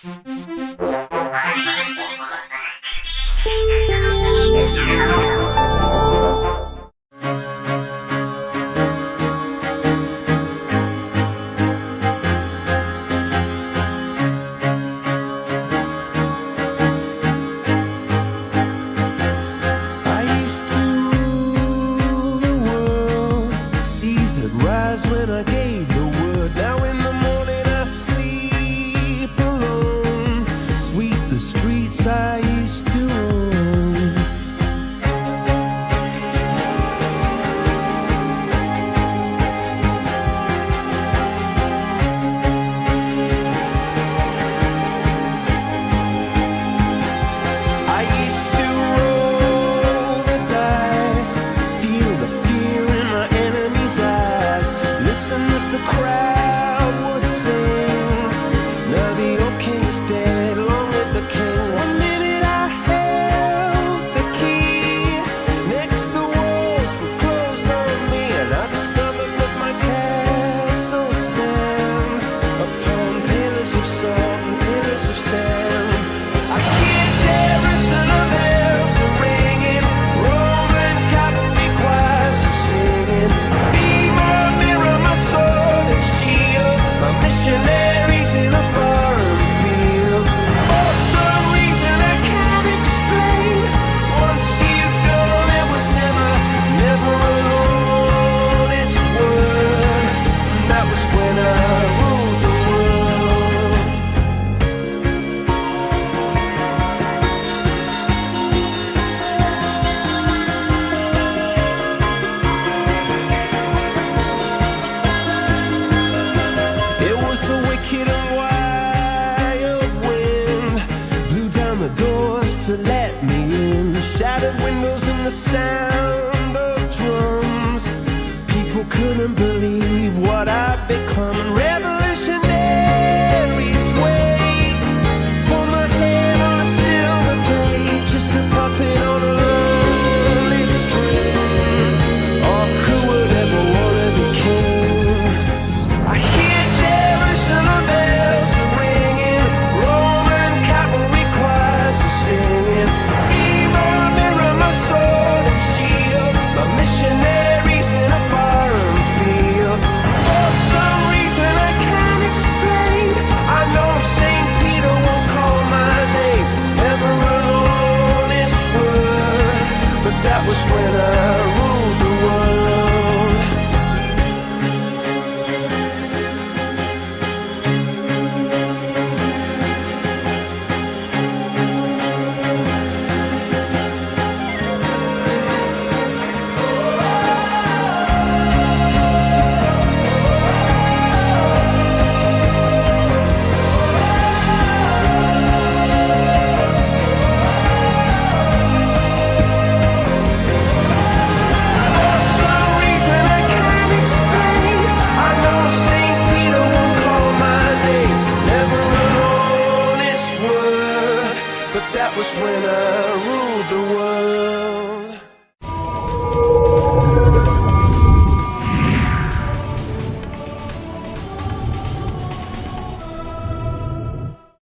Rise when I gave the word. Now in the morning I sleep alone. Sweep the streets I used to own. I used to roll the dice, feel the fear in my enemy's eyes. Listen as the crowd would sing. Now the old king is dead, long live the king. One minute I held the key. Next the walls were closed on me, and I discovered that my castle stand upon pillars of salt and pillars of sand. I hear Jerusalem bells are ringing, Roman cavalry choirs are singing. Be my mirror, my sword and shield, my missionaries in a foreign field. For some reason I can't explain, once you've gone it was never, never an honest word. That was when I ruled the world. It was the wicked and wild wind, blew down the doors to let me in. Shattered windows and the sound of drums. People couldn't believe what I'd become. Revolution